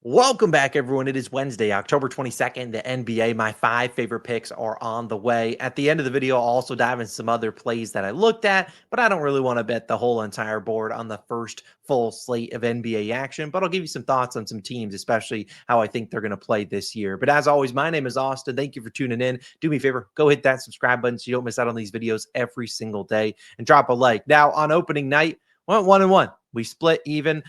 Welcome back, everyone. It is Wednesday, October 22nd. The NBA, my 5 favorite picks are on the way. At the end of the video, I'll also dive into some other plays that I looked at, but I don't really want to bet the whole entire board on the first full slate of NBA action. But I'll give you some thoughts on some teams, especially how I think they're going to play this year. But as always, my name is Austin. Thank you for tuning in. Do me a favor, go hit that subscribe button so you don't miss out on these videos every single day and drop a like. Now, on opening night, went 1-1. We split even.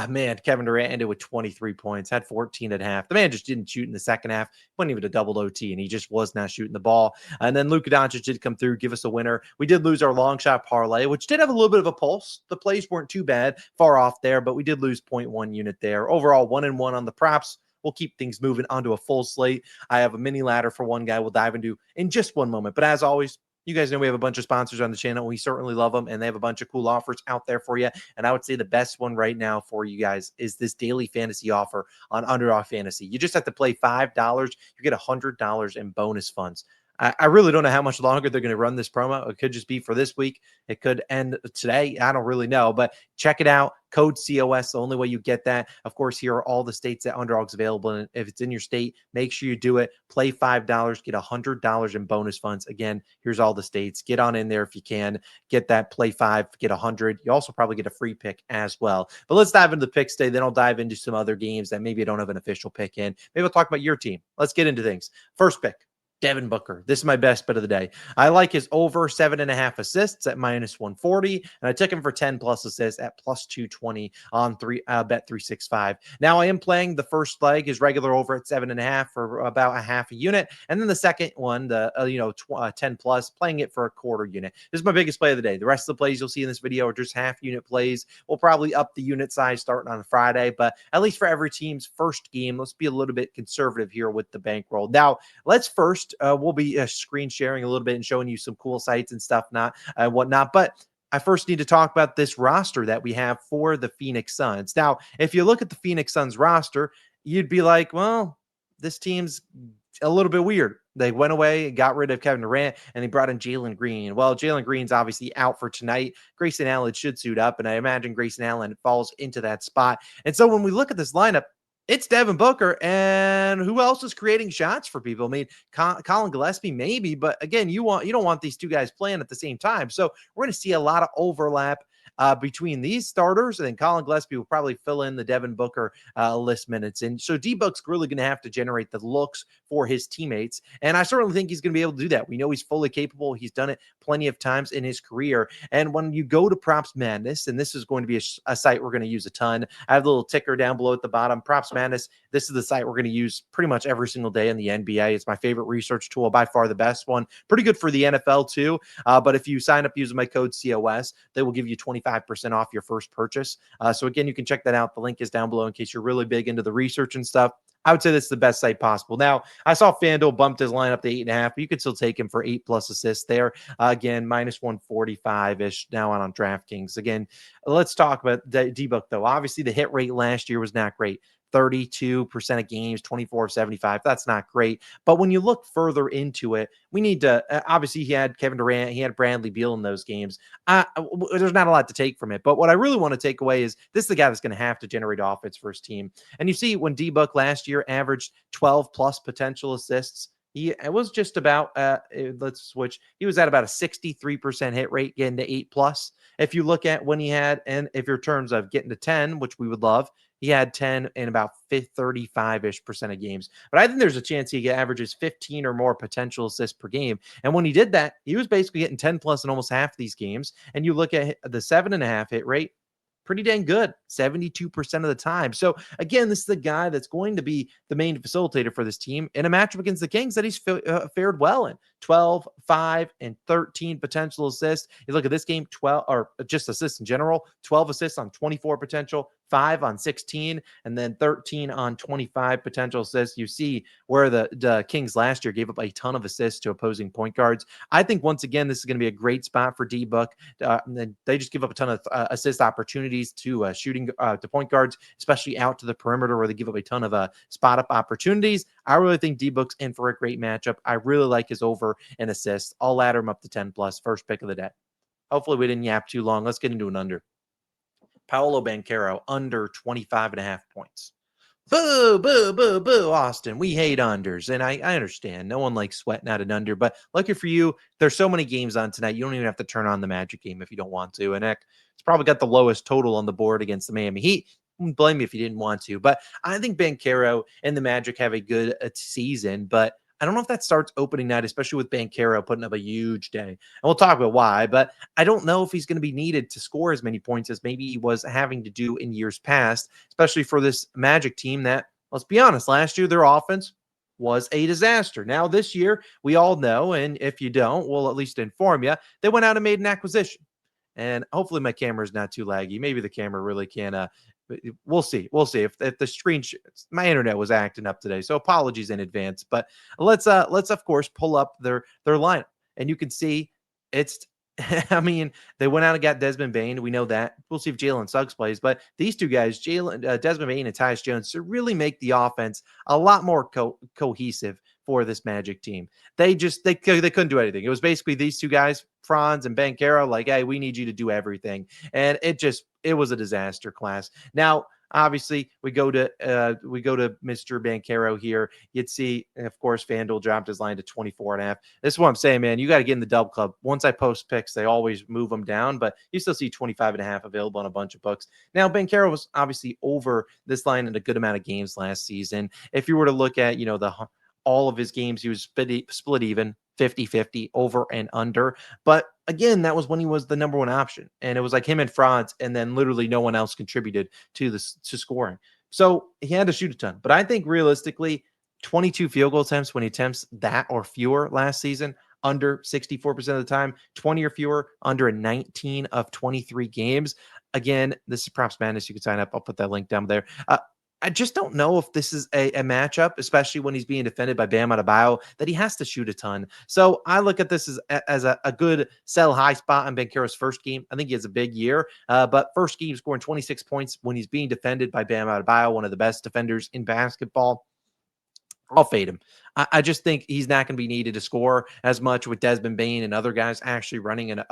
Man, Kevin Durant ended with 23 points, had 14 at half. The man just didn't shoot in the second half. Wasn't even a double OT, and he just was not shooting the ball. And then Luka Doncic did come through, give us a winner. We did lose our long shot parlay, which did have a little bit of a pulse. The plays weren't too bad, far off there, but we did lose 0.1 unit there. Overall, 1-1 on the props. We'll keep things moving onto a full slate. I have a mini ladder for one guy we'll dive into in just one moment. But as always, you guys know we have a bunch of sponsors on the channel. We certainly love them, and they have a bunch of cool offers out there for you. And I would say the best one right now for you guys is this daily fantasy offer on Underdog Fantasy. You just have to play $5. You get $100 in bonus funds. I really don't know how much longer they're going to run this promo. It could just be for this week. It could end today. I don't really know, but check it out. Code COS, the only way you get that. Of course, here are all the states that Underdog's available. And if it's in your state, make sure you do it. Play $5, get $100 in bonus funds. Again, here's all the states. Get on in there if you can. Get that play 5, get 100. You also probably get a free pick as well. But let's dive into the picks today. Then I'll dive into some other games that maybe I don't have an official pick in. Maybe we'll talk about your team. Let's get into things. First pick. Devin Booker. This is my best bet of the day. I like his over 7.5 assists at -140, and I took him for 10 plus assists at +220 on Bet 365. Now I am playing the first leg, his regular over at 7.5 for about a half a unit, and then the second one, the 10 plus, playing it for a quarter unit. This is my biggest play of the day. The rest of the plays you'll see in this video are just half unit plays. We'll probably up the unit size starting on Friday, but at least for every team's first game, let's be a little bit conservative here with the bankroll. Now let's first we'll be screen sharing a little bit and showing you some cool sites and stuff, whatnot. But I first need to talk about this roster that we have for the Phoenix Suns. Now, if you look at the Phoenix Suns roster, you'd be like, well, this team's a little bit weird. They went away, got rid of Kevin Durant, and they brought in Jalen Green. Well, Jalen Green's obviously out for tonight. Grayson Allen should suit up, and I imagine Grayson Allen falls into that spot. And so when we look at this lineup, it's Devin Booker, and who else is creating shots for people? I mean, Colin Gillespie maybe, but again, you don't want these two guys playing at the same time. So we're going to see a lot of overlap between these starters, and then Colin Gillespie will probably fill in the Devin Booker list minutes. And so D-Book's really going to have to generate the looks for his teammates, and I certainly think he's going to be able to do that. We know he's fully capable. He's done it plenty of times in his career. And when you go to Props Madness, and this is going to be a site we're going to use a ton. I have a little ticker down below at the bottom. Props Madness, this is the site we're going to use pretty much every single day in the NBA. It's my favorite research tool, by far the best one. Pretty good for the NFL too. But if you sign up using my code COS, they will give you 25% off your first purchase. So again, you can check that out. The link is down below in case you're really big into the research and stuff. I would say that's the best site possible. Now, I saw FanDuel bumped his lineup to 8.5, but you could still take him for 8 plus assists there. Again, -145-ish now on DraftKings. Again, let's talk about D-Book, though. Obviously, the hit rate last year was not great. 32% of games, 24 of 75. That's not great. But when you look further into it, we need to obviously he had Kevin Durant, he had Bradley Beal in those games. There's not a lot to take from it. But what I really want to take away is this is the guy that's going to have to generate offense for his team. And you see when D-Book last year averaged 12 plus potential assists, it was just about let's switch. He was at about a 63% hit rate, getting to 8 plus. If you look at when he had, and if your terms of getting to 10, which we would love, he had 10 in about 35-ish% of games. But I think there's a chance he averages 15 or more potential assists per game. And when he did that, he was basically getting 10 plus in almost half these games. And you look at the 7.5 hit rate, pretty dang good, 72% of the time. So again, this is the guy that's going to be the main facilitator for this team in a matchup against the Kings that he's fared well in. 12, 5, and 13 potential assists. You look at this game, 12, or just assists in general, 12 assists on 24 potential, 5 on 16, and then 13 on 25 potential assists. You see where the Kings last year gave up a ton of assists to opposing point guards. I think once again, this is going to be a great spot for D-Book. They just give up a ton of assist opportunities to shooting to point guards, especially out to the perimeter where they give up a ton of spot up opportunities. I really think D-Book's in for a great matchup. I really like his over and assists. I'll ladder him up to 10 plus. First pick of the day. Hopefully we didn't yap too long. Let's get into an under. Paolo Banchero under 25.5 points. Boo, boo, boo, boo, Austin. We hate unders. And I understand. No one likes sweating out an under. But lucky for you, there's so many games on tonight. You don't even have to turn on the Magic game if you don't want to. And it's probably got the lowest total on the board against the Miami Heat. Wouldn't blame me if you didn't want to. But I think Banchero and the Magic have a good season. But I don't know if that starts opening night, especially with Banchero putting up a huge day. And we'll talk about why. But I don't know if he's going to be needed to score as many points as maybe he was having to do in years past, especially for this Magic team that, let's be honest, last year their offense was a disaster. Now, this year, we all know, and if you don't, we'll at least inform you, they went out and made an acquisition. And hopefully my camera is not too laggy. Maybe the camera really can. We'll see. We'll see if the screen. My internet was acting up today, so apologies in advance. But let's of course pull up their lineup, and you can see it's. I mean, they went out and got Desmond Bane. We know that. We'll see if Jalen Suggs plays. But these two guys, Desmond Bane and Tyus Jones, to really make the offense a lot more cohesive for this Magic team. They couldn't do anything. It was basically these two guys, Franz and Banchero, like, hey, we need you to do everything. And it was a disaster class. Now, obviously, we go to Mr. Banchero here. You'd see, of course, FanDuel dropped his line to 24.5. This is what I'm saying, man. You got to get in the dub club. Once I post picks, they always move them down, but you still see 25.5 available on a bunch of books. Now, Banchero was obviously over this line in a good amount of games last season. If you were to look at, all of his games, he was split even 50-50 over and under. But again, that was when he was the number one option. And it was like him and Franz, and then literally no one else contributed to scoring. So he had to shoot a ton. But I think realistically, 22 field goal attempts when he attempts that or fewer last season, under 64% of the time, 20 or fewer, under a 19 of 23 games. Again, this is Props Madness. You can sign up. I'll put that link down there. I just don't know if this is a matchup, especially when he's being defended by Bam Adebayo, that he has to shoot a ton. So I look at this as a good sell high spot on Banchero's first game. I think he has a big year, but first game scoring 26 points when he's being defended by Bam Adebayo, one of the best defenders in basketball. I'll fade him. I just think he's not going to be needed to score as much with Desmond Bane and other guys actually running an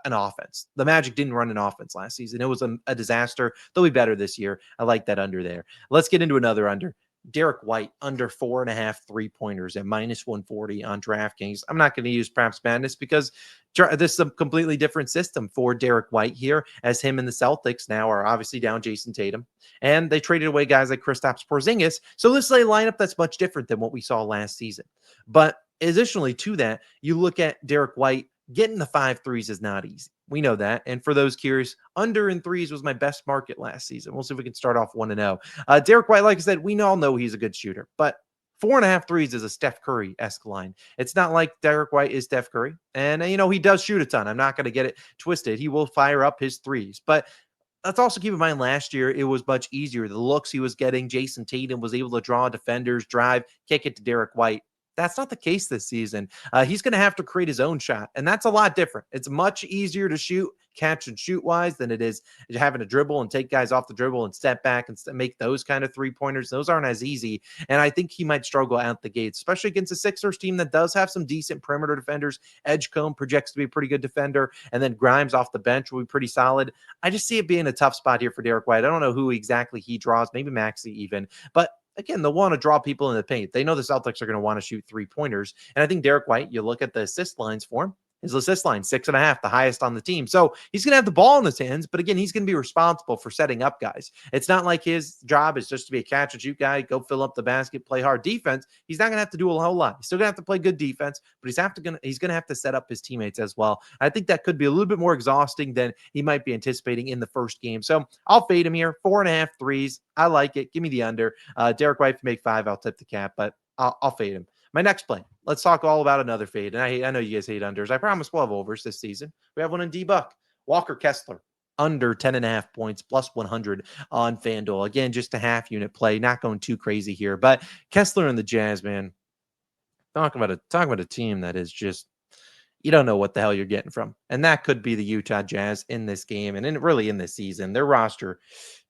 offense. The Magic didn't run an offense last season. It was a disaster. They'll be better this year. I like that under there. Let's get into another under. Derrick White under 4.5 3-pointers at minus 140 on DraftKings. I'm not going to use Props Madness because this is a completely different system for Derrick White here, as him and the Celtics now are obviously down Jason Tatum, and they traded away guys like Kristaps Porzingis. So this is a lineup that's much different than what we saw last season. But additionally to that, you look at Derrick White getting the 5 threes is not easy. We know that. And for those curious, under in threes was my best market last season. We'll see if we can start off 1-0. Derrick White, like I said, we all know he's a good shooter, but 4.5 threes is a Steph Curry-esque line. It's not like Derrick White is Steph Curry. And, he does shoot a ton. I'm not going to get it twisted. He will fire up his threes. But let's also keep in mind last year, it was much easier. The looks he was getting, Jason Tatum was able to draw defenders, drive, kick it to Derrick White. That's not the case this season. He's going to have to create his own shot, and that's a lot different. It's much easier to shoot, catch and shoot wise than it is having to dribble and take guys off the dribble and step back and make those kind of 3-pointers. Those aren't as easy, and I think he might struggle out the gates, especially against a Sixers team that does have some decent perimeter defenders. Edgecombe projects to be a pretty good defender, and then Grimes off the bench will be pretty solid. I just see it being a tough spot here for Derrick White. I don't know who exactly he draws, maybe Maxey even, but again, they'll want to draw people in the paint. They know the Celtics are going to want to shoot 3-pointers. And I think Derrick White, you look at the assist lines for him, his assist line, 6.5, the highest on the team. So he's going to have the ball in his hands, but again, he's going to be responsible for setting up guys. It's not like his job is just to be a catch and shoot guy, go fill up the basket, play hard defense. He's not going to have to do a whole lot. He's still going to have to play good defense, but he's going to have to set up his teammates as well. I think that could be a little bit more exhausting than he might be anticipating in the first game. So I'll fade him here. 4.5 threes. I like it. Give me the under. Derrick White, if you make 5, I'll tip the cap, but I'll fade him. My next play, let's talk all about another fade. And I know you guys hate unders. I promise we'll have overs this season. We have one in D-Buck. Walker Kessler, under 10.5 points, plus 100 on FanDuel. Again, just a half-unit play. Not going too crazy here. But Kessler and the Jazz, man, talk about a team that is just, you don't know what the hell you're getting from. And that could be the Utah Jazz in this game and really in this season. Their roster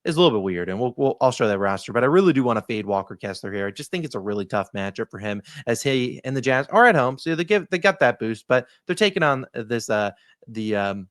is a little bit weird, and I'll show that roster. But I really do want to fade Walker Kessler here. I just think it's a really tough matchup for him, as he and the Jazz are at home, so they got that boost. But they're taking on this the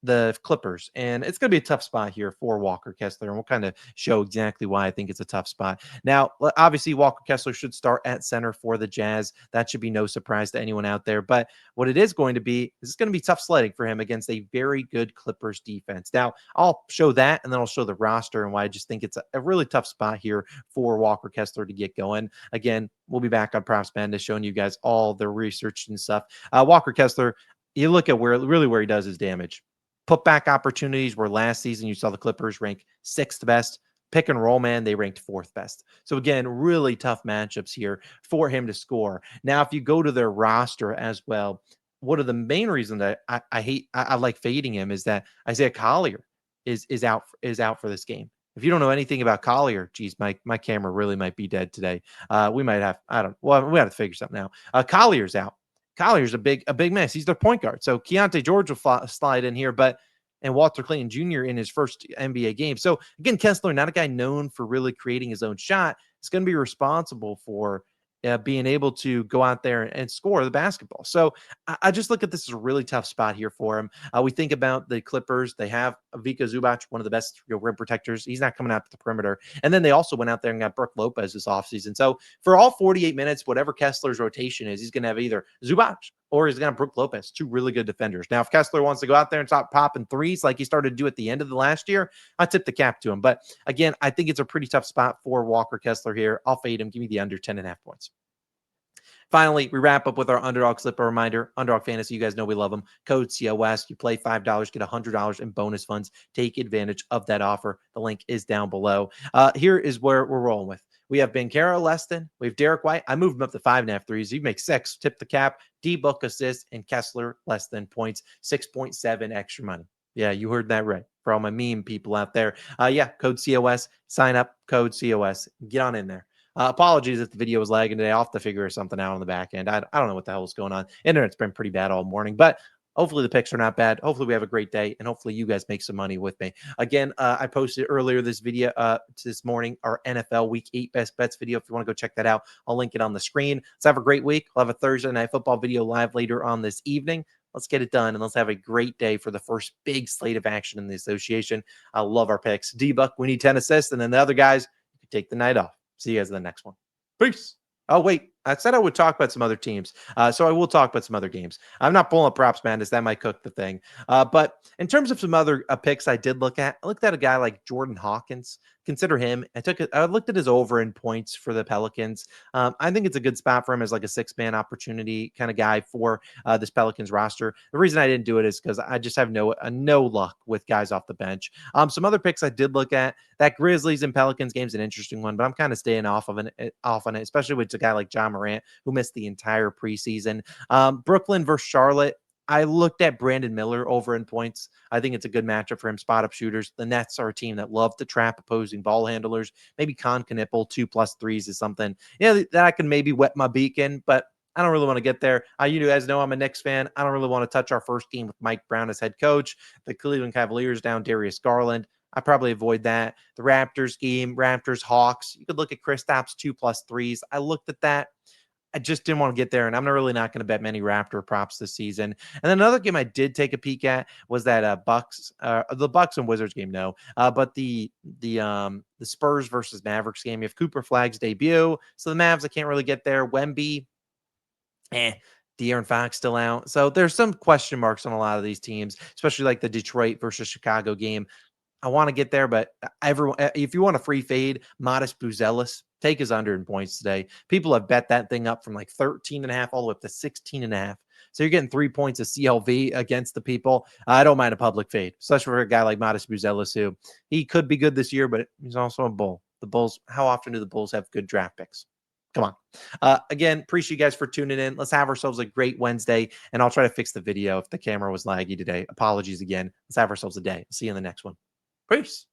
the Clippers, and it's going to be a tough spot here for Walker Kessler, and we'll kind of show exactly why I think it's a tough spot. Now, obviously, Walker Kessler should start at center for the Jazz. That should be no surprise to anyone out there. But what it is going to be is it's going to be tough sledding for him against a very good Clippers defense. Now, I'll show that, and then I'll show the roster and why I just think it's a really tough spot here for Walker Kessler to get going. Again, we'll be back on Props Bandit showing you guys all the research and stuff. Walker Kessler, you look at where he does his damage. Putback opportunities where last season you saw the Clippers rank 6th best. Pick and roll, man, they ranked 4th best. So again, really tough matchups here for him to score. Now, if you go to their roster as well, one of the main reasons that I like fading him is that Isaiah Collier is out for this game. If you don't know anything about Collier, geez, my camera really might be dead today. We might have, I don't, well, we have to figure something out. Collier's out. Collier's a big mess. He's their point guard. So Keontae George will slide in here, and Walter Clayton Jr. in his first NBA game. So again, Kessler, not a guy known for really creating his own shot, is going to be responsible for being able to go out there and score the basketball. So I just look at this as a really tough spot here for him. We think about the Clippers. They have Vika Zubac, one of the best rim protectors. He's not coming out to the perimeter. And then they also went out there and got Brook Lopez this offseason. So for all 48 minutes, whatever Kessler's rotation is, he's going to have either Zubac or he's going to have Brook Lopez, 2 really good defenders. Now, if Kessler wants to go out there and start popping threes like he started to do at the end of the last year, I tip the cap to him. But again, I think it's a pretty tough spot for Walker Kessler here. I'll fade him. Give me the under 10.5 points. Finally, we wrap up with our Underdog slip. A reminder, Underdog Fantasy, you guys know we love them. Code COS. You play $5, get $100 in bonus funds. Take advantage of that offer. The link is down below. Here is where we're rolling with. We have Banchero less than. We have Derrick White. I moved him up to 5.5 threes. You make 6. Tip the cap. D-Book assist. And Kessler less than points. 6.7 extra money. Yeah, you heard that right. For all my meme people out there. Code COS. Sign up. Code COS. Get on in there. Apologies if the video was lagging today. I'll have to figure something out on the back end. I don't know what the hell is going on. Internet's been pretty bad all morning, but hopefully the picks are not bad. Hopefully we have a great day, and hopefully you guys make some money with me. Again, I posted earlier this morning, our NFL Week 8 best bets video. If you want to go check that out, I'll link it on the screen. Let's have a great week. We'll have a Thursday Night Football video live later on this evening. Let's get it done, and let's have a great day for the first big slate of action in the association. I love our picks. D-Buck, we need 10 assists, and then the other guys, you can take the night off. See you guys in the next one. Peace. Oh, wait. I said I would talk about some other teams. So I will talk about some other games. I'm not pulling up props, madness. That might cook the thing. But in terms of some other picks I did look at, I looked at a guy like Jordan Hawkins. Consider him. I looked at his over in points for the Pelicans. I think it's a good spot for him as like a 6-man opportunity kind of guy for this Pelicans roster. The reason I didn't do it is because I just have no luck with guys off the bench. Some other picks I did look at. That Grizzlies and Pelicans game is an interesting one, but I'm kind of staying off on it, especially with a guy like John Morant, who missed the entire preseason. Brooklyn versus Charlotte. I looked at Brandon Miller over in points. I think it's a good matchup for him. Spot up shooters. The Nets are a team that love to trap opposing ball handlers. Maybe Con Knipple 2+ threes is something that I can maybe wet my beak in, but I don't really want to get there. You guys know I'm a Knicks fan. I don't really want to touch our first game with Mike Brown as head coach. The Cleveland Cavaliers down Darius Garland. I probably avoid that. The Raptors game, Raptors, Hawks. You could look at Kristaps 2+ threes. I looked at that. I just didn't want to get there, and I'm really not going to bet many Raptor props this season. And then another game I did take a peek at was that the Bucks and Wizards game. No, but the Spurs versus Mavericks game. You have Cooper Flag's debut, so the Mavs I can't really get there. Wemby, De'Aaron Fox still out, so there's some question marks on a lot of these teams, especially like the Detroit versus Chicago game. I want to get there, but everyone, if you want a free fade, Modest Buzelis, take his under in points today. People have bet that thing up from like 13.5 all the way up to 16.5. So you're getting 3 points of CLV against the people. I don't mind a public fade, especially for a guy like Modest Buzelis, who he could be good this year, but he's also a Bull. The Bulls, how often do the Bulls have good draft picks? Come on. Again, appreciate you guys for tuning in. Let's have ourselves a great Wednesday, and I'll try to fix the video if the camera was laggy today. Apologies again. Let's have ourselves a day. See you in the next one. Peace.